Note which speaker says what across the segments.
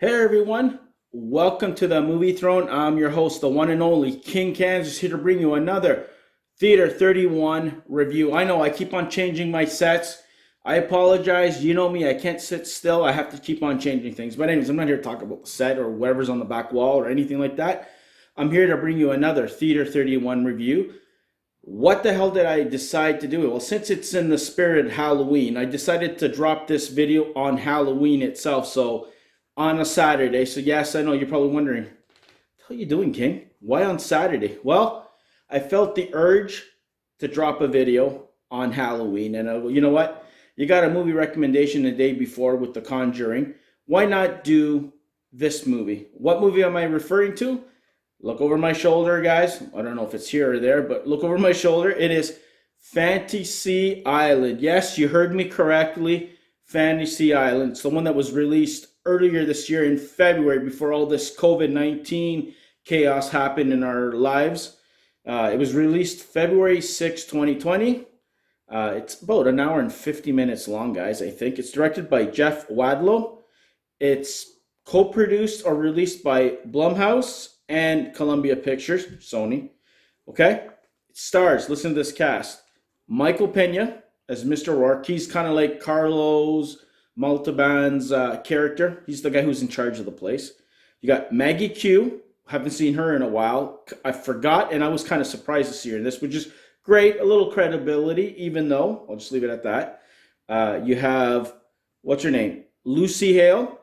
Speaker 1: Hey everyone, welcome to the Movie Throne. I'm your host, the one and only King Kansas, here to bring you another Theater 31 review. I know I keep on changing my sets. I apologize. You know me, I can't sit still. I have to keep on changing things. But anyways, I'm not here to talk about the set or whatever's on the back wall or anything like that. I'm here to bring you another Theater 31 review. What the hell did I decide to do? Well, since it's in the spirit of Halloween, I decided to drop this video on Halloween itself. So on a Saturday. So yes, I know you're probably wondering, what the hell are you doing, King? Why on Saturday? Well, I felt the urge to drop a video on Halloween. And you know what? You got a movie recommendation the day before with The Conjuring. Why not do this movie? What movie am I referring to? Look over my shoulder, guys. I don't know if it's here or there, but look over my shoulder. It is Fantasy Island. Yes, you heard me correctly. Fantasy Island. It's the one that was released earlier this year in February before all this COVID-19 chaos happened in our lives. It was released February 6, 2020. It's about an hour and 50 minutes long, guys, I think. It's directed by Jeff Wadlow. It's co-produced or released by Blumhouse and Columbia Pictures, Sony. Okay? It stars, listen to this cast. Michael Pena as Mr. Rourke. He's kind of like Carlos Montalban's character. He's the guy who's in charge of the place. You got Maggie Q. Haven't seen her in a while. I forgot, and I was kind of surprised to see her in this, which is great. A little credibility, even though, I'll just leave it at that. You have, what's her name? Lucy Hale.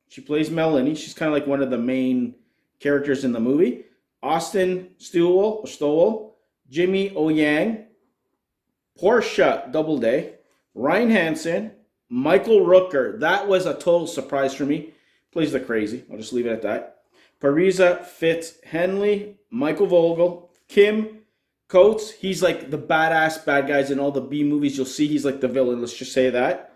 Speaker 1: She plays Melanie. She's kind of like one of the main characters in the movie. Austin Stowell. Jimmy O Yang. Portia Doubleday. Ryan Hansen. Michael Rooker. That was a total surprise for me. Plays the crazy. I'll just leave it at that. Parisa Fitz-Henley. Michael Vogel. Kim Coates. He's like the badass bad guys in all the B movies you'll see. He's like the villain. Let's just say that.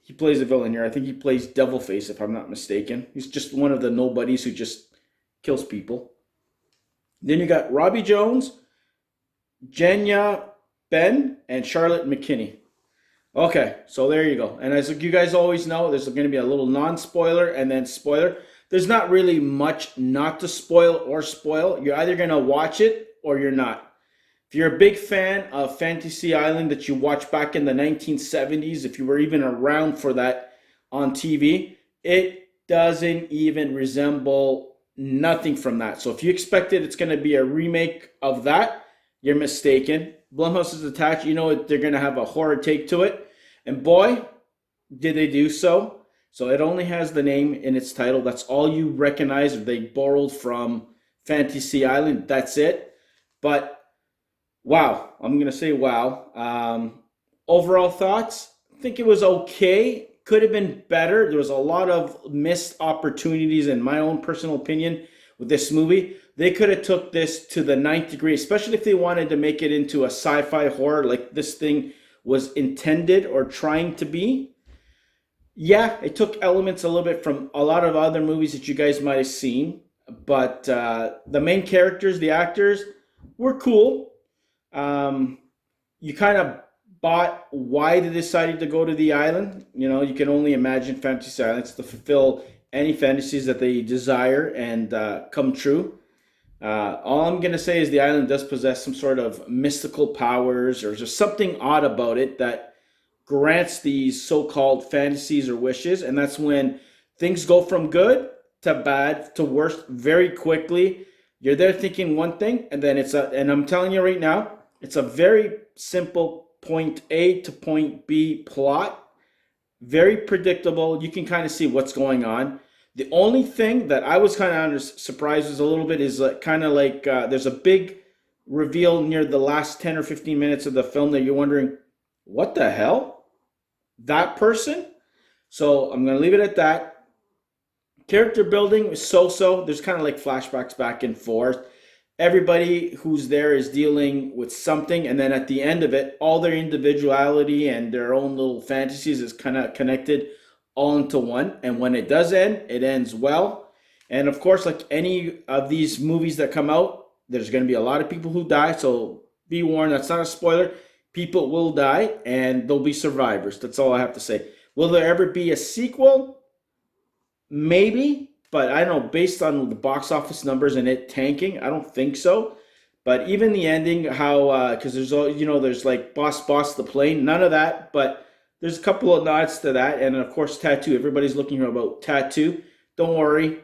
Speaker 1: He plays the villain here. I think he plays Devilface, if I'm not mistaken. He's just one of the nobodies who just kills people. Then you got Robbie Jones, Jenya, Benn, and Charlotte McKinney. Okay, so there you go. And as you guys always know, there's going to be a little non-spoiler and then spoiler. There's not really much not to spoil or spoil. You're either going to watch it or you're not. If you're a big fan of Fantasy Island that you watched back in the 1970s, if you were even around for that on TV, it doesn't even resemble nothing from that. So if you expected it's going to be a remake of that, you're mistaken. Blumhouse is attached. You know they're going to have a horror take to it. And boy, did they do so. So it only has the name in its title. That's all you recognize. Or they borrowed from Fantasy Island. That's it. But wow. I'm going to say wow. Overall thoughts? I think it was okay. Could have been better. There was a lot of missed opportunities, in my own personal opinion, with this movie. They could have took this to the ninth degree, especially if they wanted to make it into a sci-fi horror like this thing was intended or trying to be. Yeah, it took elements a little bit from a lot of other movies that you guys might have seen. But the main characters, the actors, were cool. You kind of bought why they decided to go to the island. You know, you can only imagine Fantasy Islands to fulfill any fantasies that they desire and come true. All I'm going to say is the island does possess some sort of mystical powers, or just something odd about it that grants these so-called fantasies or wishes. And that's when things go from good to bad to worse very quickly. You're there thinking one thing, and then and I'm telling you right now, it's a very simple point A to point B plot. Very predictable. You can kind of see what's going on. The only thing that I was kind of surprised was a little bit is kind of like there's a big reveal near the last 10 or 15 minutes of the film that you're wondering, what the hell? That person? So I'm going to leave it at that. Character building is so-so. There's kind of like flashbacks back and forth. Everybody who's there is dealing with something, and then at the end of it, all their individuality and their own little fantasies is kind of connected all into one. And when it does end, it ends well. And of course, like any of these movies that come out, there's going to be a lot of people who die. So be warned, that's not a spoiler. People will die, and there'll be survivors. That's all I have to say. Will there ever be a sequel? Maybe. but I don't know, based on the box office numbers and it tanking, I don't think so. But even the ending, how because there's all there's like boss the plane, none of that. But there's a couple of nods to that, and of course tattoo. Everybody's looking here about tattoo. Don't worry,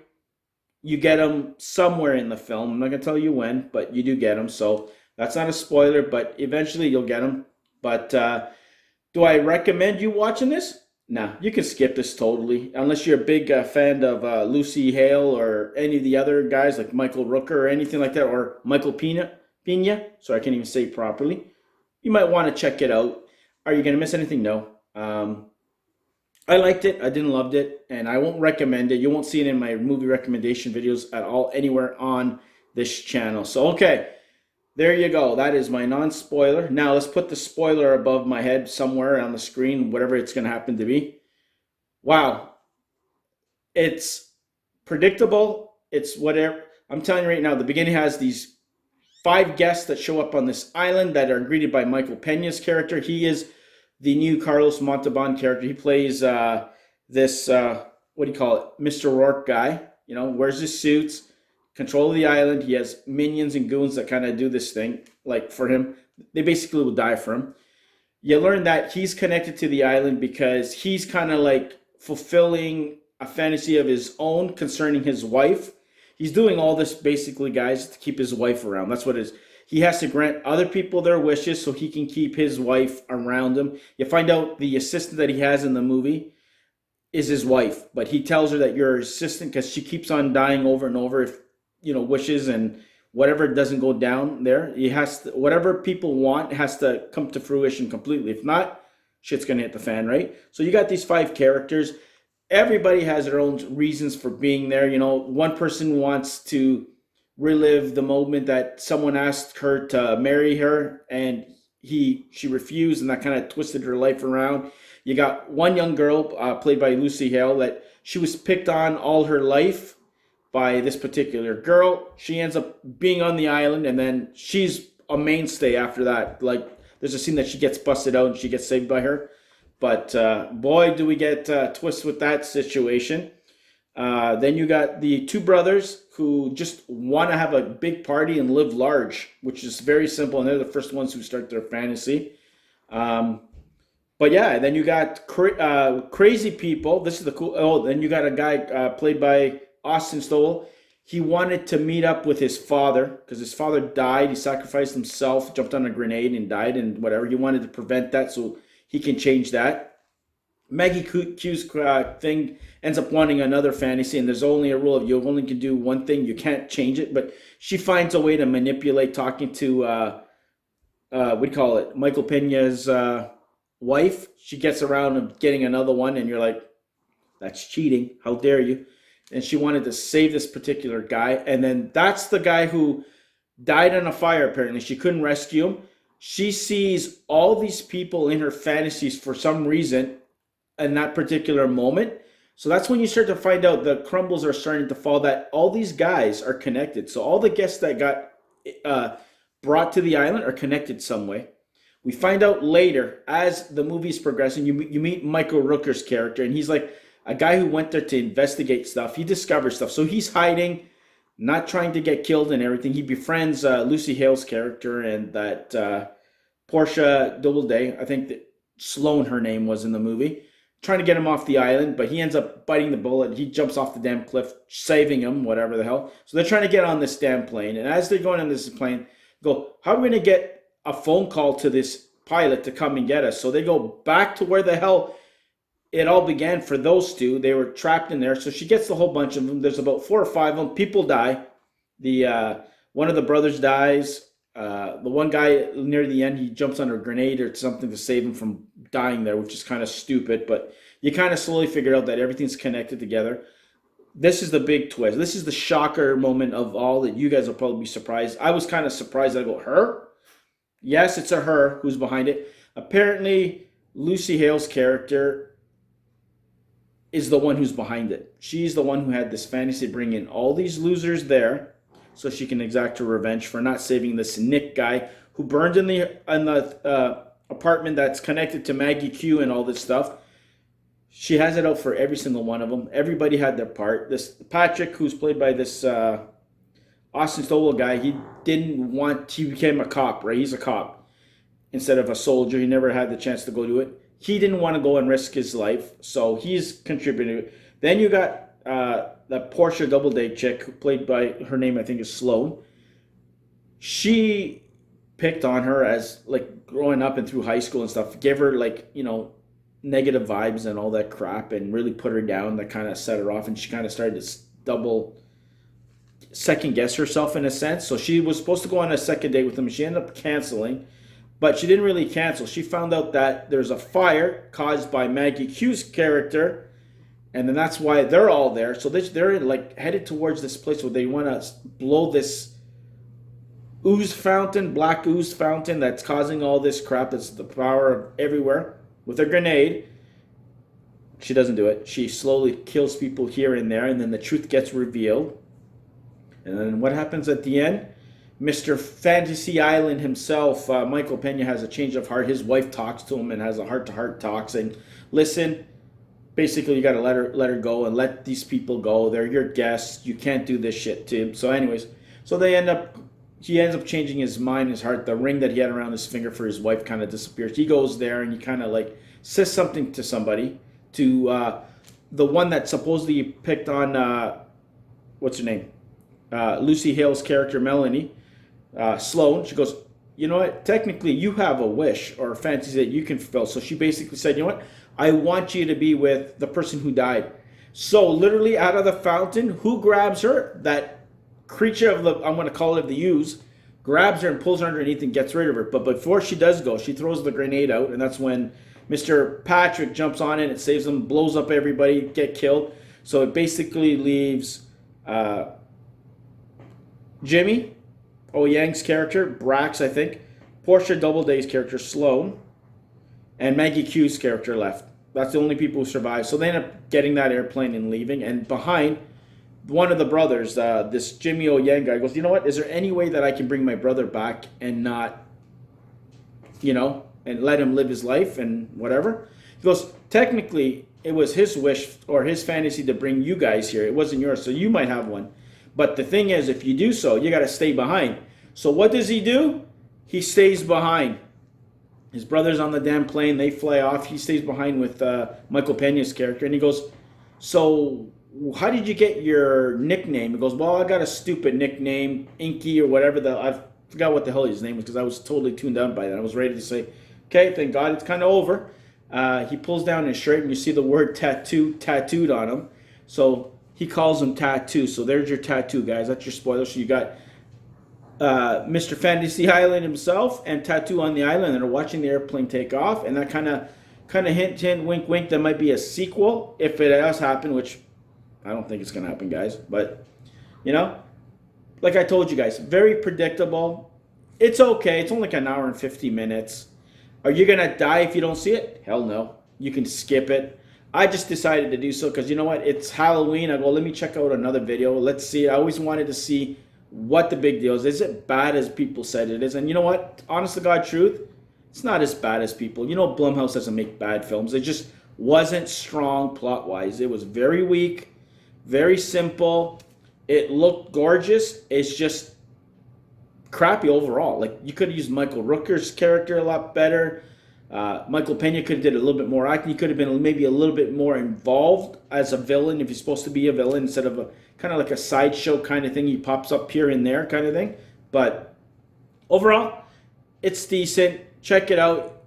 Speaker 1: you get them somewhere in the film. I'm not gonna tell you when, but you do get them. So that's not a spoiler, but eventually you'll get them. But do I recommend you watching this? Nah, you can skip this totally, unless you're a big fan of Lucy Hale or any of the other guys like Michael Rooker or anything like that, or Michael Pena. Pena. So I can't even say it properly. You might want to check it out. Are you gonna miss anything? No. I liked it. I didn't loved it, and I won't recommend it. You won't see it in my movie recommendation videos at all anywhere on this channel. So okay, there you go. That is my non-spoiler. Now let's put the spoiler above my head somewhere on the screen, whatever it's going to happen to be. Wow. It's predictable. It's whatever. I'm telling you right now, the beginning has these 5 guests that show up on this island that are greeted by Michael Pena's character. He is the new Carlos Montalban character. He plays this, what do you call it, Mr. Rourke guy. Wears his suits, control of the island. He has minions and goons that kind of do this thing, like for him. They basically will die for him. You learn that he's connected to the island because he's kind of like fulfilling a fantasy of his own concerning his wife. He's doing all this basically, guys, to keep his wife around. That's what it is. He has to grant other people their wishes so he can keep his wife around him. You find out the assistant that he has in the movie is his wife, but he tells her that you're her assistant because she keeps on dying over and over if wishes and whatever doesn't go down there. He has to, whatever people want has to come to fruition completely. If not, shit's gonna hit the fan, right? So you got these 5 characters. Everybody has their own reasons for being there. One person wants to relive the moment that someone asked her to marry her and she refused, and that kind of twisted her life around. You got one young girl played by Lucy Hale that she was picked on all her life by this particular girl. She ends up being on the island, and then she's a mainstay after that. Like, there's a scene that she gets busted out and she gets saved by her. But boy, do we get twists with that situation. Then you got the 2 brothers who just want to have a big party and live large, which is very simple, and they're the first ones who start their fantasy. But yeah, then you got crazy people. This is the cool. Oh, then you got a guy played by Austin Stowell. He wanted to meet up with his father because his father died. He sacrificed himself, jumped on a grenade and died, and whatever. He wanted to prevent that so he can change that. Maggie Q's thing ends up wanting another fantasy, and there's only a rule of you only can do one thing. You can't change it, but she finds a way to manipulate talking to, what do you call it, Michael Pena's wife. She gets around and getting another one, and you're like, that's cheating. How dare you? And she wanted to save this particular guy, and then that's the guy who died in a fire, apparently. She couldn't rescue him. She sees all these people in her fantasies for some reason in that particular moment. So that's when you start to find out the crumbles are starting to fall, that all these guys are connected. So all the guests that got brought to the island are connected some way. We find out later, as the movie's progressing, you meet Michael Rooker's character, and he's like a guy who went there to investigate stuff. He discovers stuff. So he's hiding, not trying to get killed and everything. He befriends Lucy Hale's character and that Portia Doubleday, I think that Sloane her name was in the movie, trying to get him off the island, but he ends up biting the bullet. He jumps off the damn cliff, saving him, whatever the hell. So they're trying to get on this damn plane, and as they're going on this plane, go, how are we going to get a phone call to this pilot to come and get us? So they go back to where the hell it all began for those 2. They were trapped in there. So she gets the whole bunch of them. There's about 4 or 5 of them. People die. The one of the brothers dies. The one guy near the end, he jumps on a grenade or something to save him from dying there, which is kind of stupid. But you kind of slowly figure out that everything's connected together. This is the big twist. This is the shocker moment of all that you guys will probably be surprised. I was kind of surprised. I go, her? Yes, it's a her who's behind it. Apparently, Lucy Hale's character is the one who's behind it. She's the one who had this fantasy to bring in all these losers there so she can exact her revenge for not saving this Nick guy who burned in the apartment that's connected to Maggie Q and all this stuff. She has it out for every single one of them. Everybody had their part. This Patrick, who's played by this Austin Stowell guy, he didn't want. He became a cop, right? He's a cop instead of a soldier. He never had the chance to go do it. He didn't want to go and risk his life, so he's contributing. Then you got that Portia Doubleday chick, who played by, her name I think is Sloan. She picked on her as like growing up and through high school and stuff. Gave her like, negative vibes and all that crap, and really put her down. That kind of set her off, and she kind of started to double second guess herself in a sense. So she was supposed to go on a second date with him. She ended up canceling, but she didn't really cancel. She found out that there's a fire caused by Maggie Q's character, and then that's why they're all there. So they're like headed towards this place where they want to blow this ooze fountain, black ooze fountain that's causing all this crap. That's the power of everywhere. With a grenade. She doesn't do it. She slowly kills people here and there, and then the truth gets revealed. And then what happens at the end? Mr. Fantasy Island himself, Michael Pena, has a change of heart. His wife talks to him and has a heart-to-heart talk, saying, listen, basically you got to let her go and let these people go. They're your guests. You can't do this shit to him. So anyways, he ends up changing his mind, his heart. The ring that he had around his finger for his wife kind of disappears. He goes there and he kind of like says something to somebody, to the one that supposedly picked on, what's her name? Lucy Hale's character, Melanie, Sloan. She goes, you know what? Technically, you have a wish or a fantasy that you can fulfill. So she basically said, you know what? I want you to be with the person who died. So literally out of the fountain, who grabs her? That creature of the, I'm going to call it the ooze, grabs her and pulls her underneath and gets rid of her. But before she does go, she throws the grenade out, and that's when Mr. Patrick jumps on it. It saves them, blows up everybody, get killed. So it basically leaves Jimmy O Yang's character, Brax, I think, Portia Doubleday's character, Sloan, and Maggie Q's character left. That's the only people who survived. So they end up getting that airplane and leaving. And behind, one of the brothers, this Jimmy O Yang guy, goes, you know what? Is there any way that I can bring my brother back and not, and let him live his life and whatever? He goes, technically, it was his wish or his fantasy to bring you guys here. It wasn't yours, so you might have one. But the thing is, if you do so, you got to stay behind. So what does he do? He stays behind. His brother's on the damn plane. They fly off. He stays behind with Michael Pena's character. And he goes, so how did you get your nickname? He goes, well, I got a stupid nickname, Inky or whatever. I forgot what the hell his name was because I was totally tuned out by that. I was ready to say, okay, thank God it's kind of over. He pulls down his shirt and you see the word tattoo tattooed on him. So he calls him Tattoo. So there's your tattoo, guys. That's your spoiler. So you got Mr. Fantasy Island himself and Tattoo on the island that are watching the airplane take off. And that kind of hint, wink, wink, that might be a sequel if it does happen, which I don't think it's going to happen, guys. But, like I told you guys, very predictable. It's okay. It's only like an hour and 50 minutes. Are you going to die if you don't see it? Hell no. You can skip it. I just decided to do so because, you know what? It's Halloween. I go, let me check out another video. Let's see. I always wanted to see what the big deal is. Is it bad as people said it is? And you know what? Honest to God truth, it's not as bad as people. Blumhouse doesn't make bad films. It just wasn't strong plot-wise. It was very weak. Very simple. It looked gorgeous. It's just crappy overall. Like, you could have used Michael Rooker's character a lot better. Michael Pena could have did a little bit more acting. He could have been maybe a little bit more involved as a villain if he's supposed to be a villain instead of a kind of like a sideshow kind of thing. He pops up here and there kind of thing. But overall, it's decent. Check it out.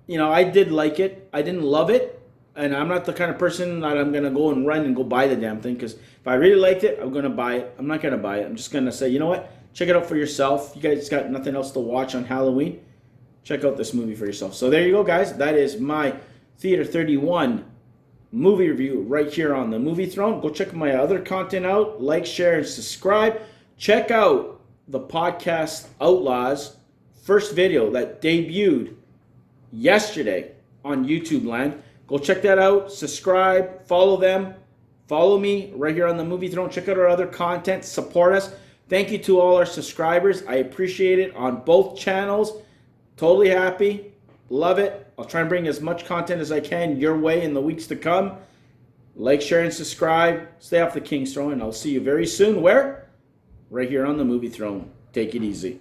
Speaker 1: I did like it. I didn't love it. And I'm not the kind of person that I'm going to go and run and go buy the damn thing. Because if I really liked it, I'm going to buy it. I'm not going to buy it. I'm just going to say, you know what? Check it out for yourself. You guys got nothing else to watch on Halloween. Check out this movie for yourself. So there you go, guys. That is my Theater 31 movie review right here on the Movie Throne. Go check my other content out. Like, share, and subscribe. Check out the podcast Outlaws first video that debuted yesterday on YouTube land. Go check that out. Subscribe. Follow them. Follow me right here on the Movie Throne. Check out our other content. Support us. Thank you to all our subscribers. I appreciate it on both channels. Totally happy. Love it. I'll try and bring as much content as I can your way in the weeks to come. Like, share, and subscribe. Stay off the King's Throne, and I'll see you very soon. Where? Right here on the Movie Throne. Take it easy.